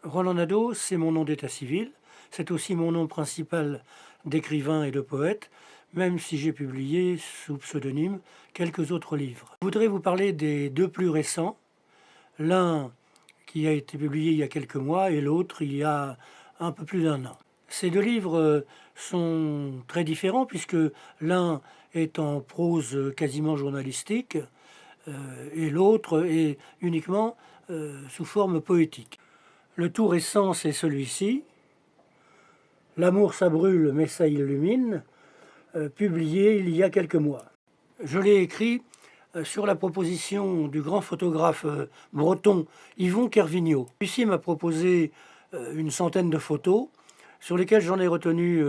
Roland Nadeau, c'est mon nom d'état civil. C'est aussi mon nom principal d'écrivain et de poète, même si j'ai publié sous pseudonyme quelques autres livres. Je voudrais vous parler des deux plus récents. L'un qui a été publié il y a quelques mois et l'autre il y a un peu plus d'un an. Ces deux livres sont très différents puisque l'un est en prose quasiment journalistique et l'autre est uniquement sous forme poétique. Le tout récent, c'est celui-ci, L'amour ça brûle mais ça illumine, publié il y a quelques mois. Je l'ai écrit sur la proposition du grand photographe breton Yvon Kervignot. Celui-ci m'a proposé une centaine de photos sur lesquelles j'en ai retenu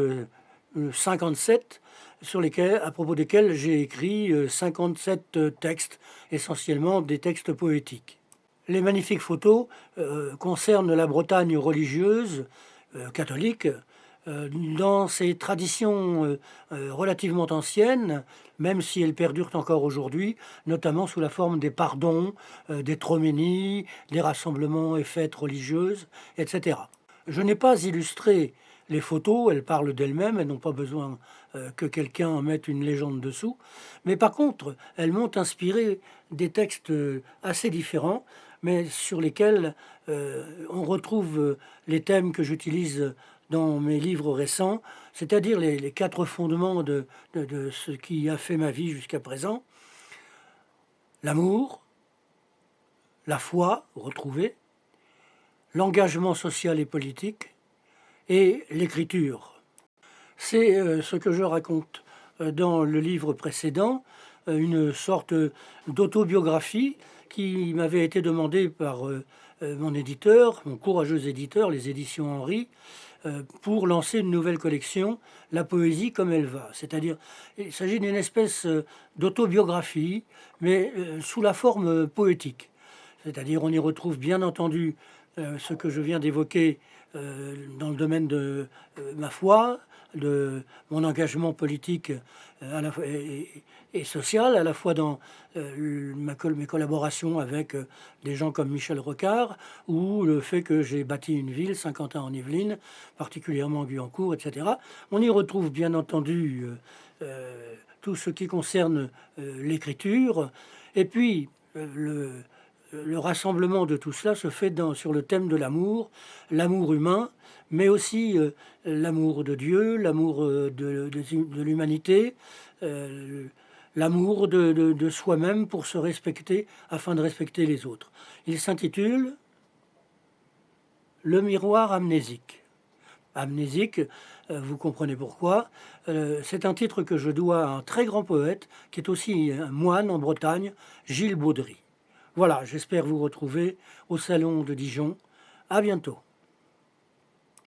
57, à propos desquels j'ai écrit 57 textes, essentiellement des textes poétiques. Les magnifiques photos concernent la Bretagne religieuse, catholique, dans ses traditions relativement anciennes, même si elles perdurent encore aujourd'hui, notamment sous la forme des pardons, des troménies, des rassemblements et fêtes religieuses, etc. Je n'ai pas illustré les photos, elles parlent d'elles-mêmes, elles n'ont pas besoin que quelqu'un en mette une légende dessous, mais par contre, elles m'ont inspiré des textes assez différents, mais sur lesquels on retrouve les thèmes que j'utilise dans mes livres récents, c'est-à-dire les quatre fondements de ce qui a fait ma vie jusqu'à présent. L'amour, la foi retrouvée, l'engagement social et politique et l'écriture. C'est ce que je raconte dans le livre précédent, une sorte d'autobiographie qui m'avait été demandée par mon éditeur, mon courageux éditeur, les éditions Henry, pour lancer une nouvelle collection, La poésie comme elle va. C'est-à-dire, il s'agit d'une espèce d'autobiographie, mais sous la forme poétique. C'est-à-dire, on y retrouve bien entendu ce que je viens d'évoquer dans le domaine de ma foi, de mon engagement politique à la fois, et social, à la fois dans mes collaborations avec des gens comme Michel Rocard, ou le fait que j'ai bâti une ville, Saint-Quentin-en-Yvelines, particulièrement Guyancourt, etc. On y retrouve bien entendu tout ce qui concerne l'écriture, et puis le rassemblement de tout cela se fait sur le thème de l'amour humain, mais aussi l'amour de Dieu, l'amour de l'humanité, l'amour de soi-même pour se respecter afin de respecter les autres. Il s'intitule Le miroir amnésique. Amnésique, vous comprenez pourquoi. C'est un titre que je dois à un très grand poète qui est aussi un moine en Bretagne, Gilles Baudry. Voilà, j'espère vous retrouver au salon de Dijon. À bientôt.